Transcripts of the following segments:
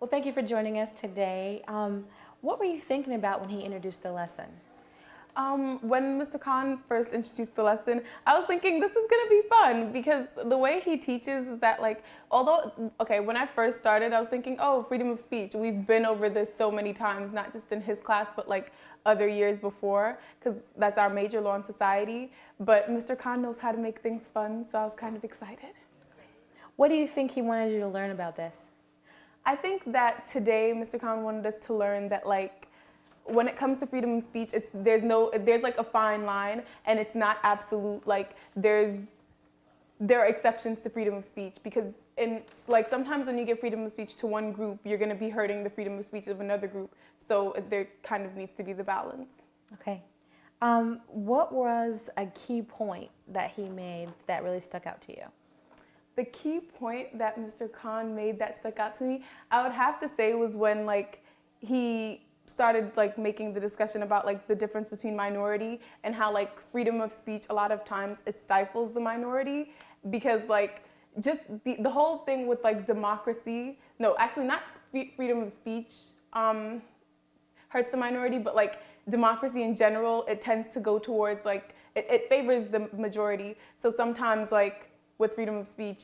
Well, thank you for joining us today. What were you thinking about when he introduced the lesson? When Mr. Kahn first introduced the lesson, I was thinking this is gonna be fun because the way he teaches is that when I first started, I was thinking, oh, freedom of speech. We've been over this so many times, not just in his class, but like other years before, because that's our major law in society. But Mr. Kahn knows how to make things fun, so I was kind of excited. What do you think he wanted you to learn about this? I think that today Mr. Kahn wanted us to learn that when it comes to freedom of speech, there's like a fine line, and it's not absolute. Like there are exceptions to freedom of speech, because sometimes when you give freedom of speech to one group, you're going to be hurting the freedom of speech of another group. So there kind of needs to be the balance. Okay. What was a key point that he made that really stuck out to you? The key point that Mr. Kahn made that stuck out to me, I would have to say, was when he started making the discussion about the difference between minority and how freedom of speech a lot of times it stifles the minority, because just the whole thing with democracy, no, actually not freedom of speech hurts the minority, but democracy in general, it tends to go towards it favors the majority. So sometimes with freedom of speech,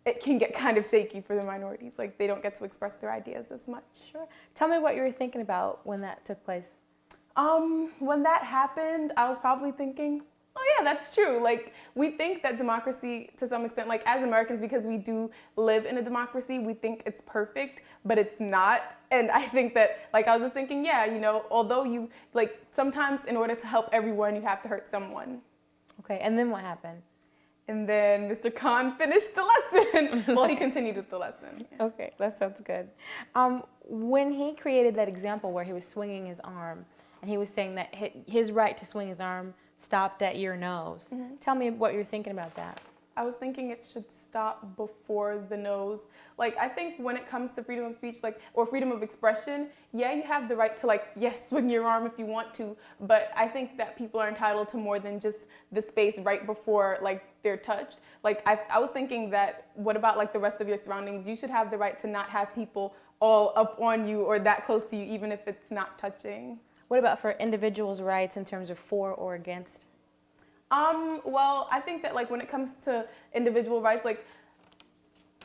it can get kind of shaky for the minorities. They don't get to express their ideas as much. Sure. Tell me what you were thinking about when that took place. When that happened, I was probably thinking, oh yeah, that's true. We think that democracy, to some extent, as Americans, because we do live in a democracy, we think it's perfect, but it's not. And I think that, I was just thinking, yeah, although you, sometimes in order to help everyone, you have to hurt someone. Okay, and then what happened? And then Mr. Kahn finished the lesson. Well, he continued with the lesson. Yeah. Okay, that sounds good. When he created that example where he was swinging his arm, and he was saying that his right to swing his arm stopped at your nose. Mm-hmm. Tell me what you're thinking about that. I was thinking it should stop before the nose. I think when it comes to freedom of speech, or freedom of expression, yeah, you have the right to yes, swing your arm if you want to, but I think that people are entitled to more than just the space right before they're touched. I was thinking that, what about the rest of your surroundings? You should have the right to not have people all up on you or that close to you, even if it's not touching. What about for individuals' rights in terms of for or against? Well, I think that when it comes to individual rights,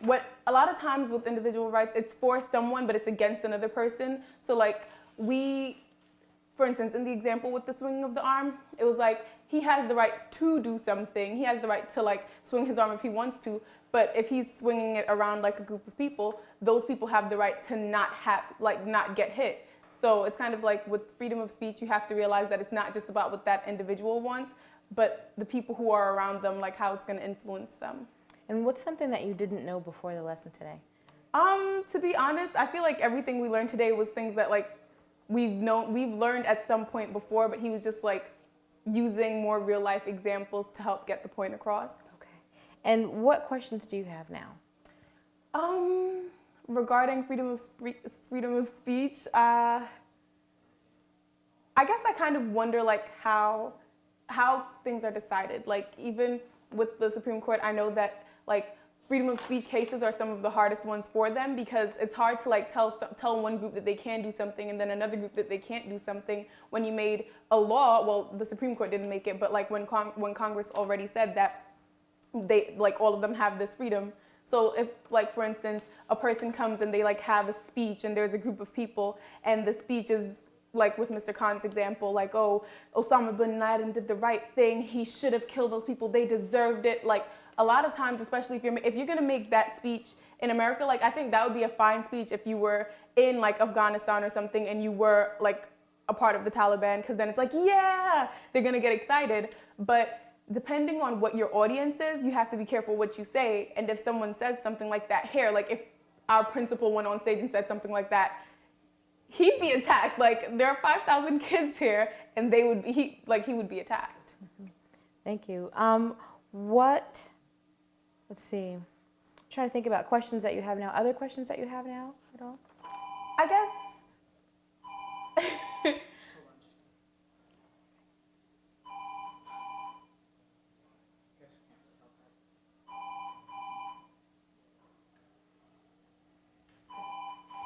what a lot of times with individual rights, it's for someone, but it's against another person. So for instance, in the example with the swinging of the arm, it was he has the right to do something. He has the right to swing his arm if he wants to. But if he's swinging it around a group of people, those people have the right to not get hit. So it's kind of with freedom of speech, you have to realize that it's not just about what that individual wants, but the people who are around them, how it's going to influence them. And what's something that you didn't know before the lesson today? To be honest, I feel everything we learned today was things that we've learned at some point before, but he was just using more real life examples to help get the point across. Okay. And what questions do you have now? Regarding freedom of speech, I guess I kind of wonder how things are decided. Even with the Supreme Court, I know that freedom of speech cases are some of the hardest ones for them, because it's hard to tell one group that they can do something and then another group that they can't do something. When you made a law, well, the Supreme Court didn't make it, but when Congress already said that they all of them have this freedom. So if for instance a person comes and they have a speech and there's a group of people and the speech is with Mr. Kahn's example, oh, Osama bin Laden did the right thing, he should have killed those people, they deserved it. A lot of times, especially if you're gonna make that speech in America, I think that would be a fine speech if you were in Afghanistan or something and you were a part of the Taliban, because then it's yeah, they're gonna get excited. But depending on what your audience is, you have to be careful what you say. And if someone says something like that here, if our principal went on stage and said something like that, he'd be attacked. There are 5,000 kids here, and he would be attacked. Mm-hmm. Thank you. Let's see. I'm trying to think about questions that you have now. Other questions that you have now at all? I guess.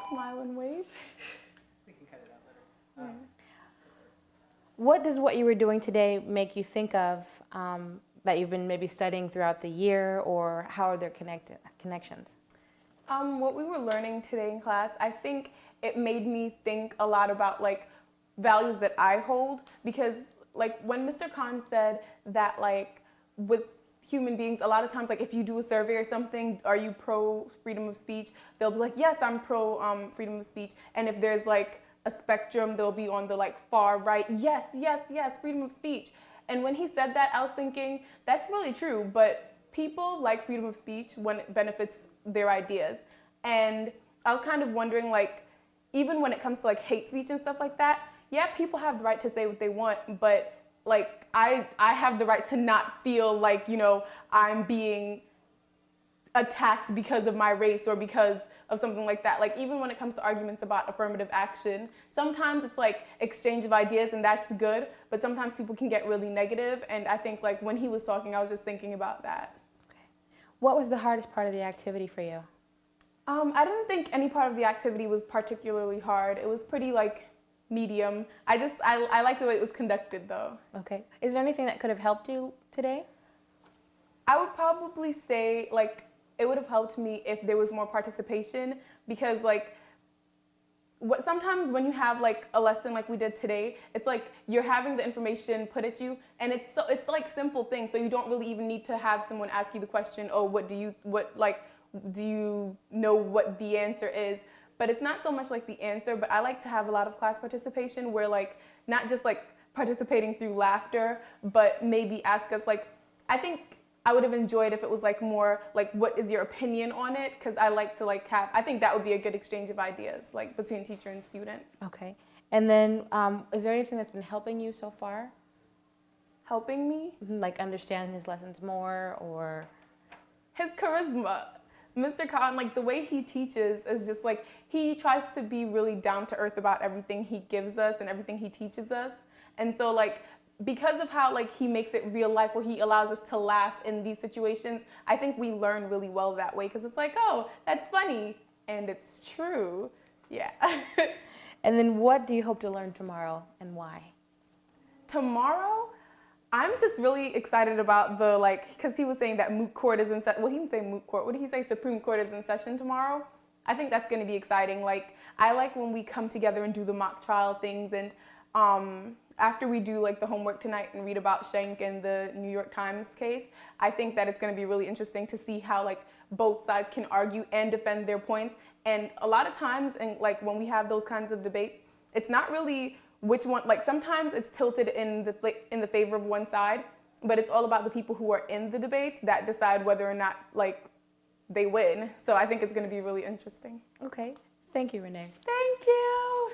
smile and wave. We can cut it out later. What does what you were doing today make you think of that you've been maybe studying throughout the year, or how are there connections? What we were learning today in class, I think it made me think a lot about like values that I hold, because like when Mr. Kahn said that like with human beings, a lot of times like if you do a survey or something, are you pro freedom of speech? They'll be like, yes, I'm pro freedom of speech. And if there's like a spectrum, they'll be on the like far right, yes, yes, yes, freedom of speech. And when he said that, I was thinking, that's really true, but people like freedom of speech when it benefits their ideas. And I was kind of wondering, like, even when it comes to like hate speech and stuff like that, yeah, people have the right to say what they want, but like I have the right to not feel like, you know, I'm being attacked because of my race or because of something like that. Like even when it comes to arguments about affirmative action, sometimes it's like exchange of ideas and that's good, but sometimes people can get really negative. And I think like when he was talking, I was just thinking about that. Okay. What was the hardest part of the activity for you? I didn't think any part of the activity was particularly hard. It was pretty like medium. I like the way it was conducted though. Okay. Is there anything that could have helped you today? I would probably say like it would have helped me if there was more participation, because like sometimes when you have like a lesson like we did today, it's like you're having the information put at you, and it's like simple things, so you don't really even need to have someone ask you the question, oh, do you know what the answer is? But it's not so much like the answer, but I like to have a lot of class participation where like not just like participating through laughter, but maybe ask us like, I think I would have enjoyed if it was like more like, what is your opinion on it? Because I like to like I think that would be a good exchange of ideas like between teacher and student. Okay. And then is there anything that's been helping you so far? Helping me? Like understanding his lessons more, or? His charisma. Mr. Kahn, like the way he teaches is just like, he tries to be really down to earth about everything he gives us and everything he teaches us. And so like, because of how like he makes it real life, where he allows us to laugh in these situations, I think we learn really well that way, because it's like, oh, that's funny, and it's true. Yeah. And then what do you hope to learn tomorrow, and why? Tomorrow, I'm just really excited about the like, because he was saying that moot court is in session. Well, he didn't say moot court. What did he say? Supreme Court is in session tomorrow. I think that's going to be exciting. Like, I like when we come together and do the mock trial things, and after we do like the homework tonight and read about Schenck and the New York Times case, I think that it's going to be really interesting to see how like both sides can argue and defend their points. And a lot of times, and like when we have those kinds of debates, it's not really which one, like sometimes it's tilted in the favor of one side, but it's all about the people who are in the debates that decide whether or not like they win. So I think it's going to be really interesting. Okay. Thank you, Renee. Thank you.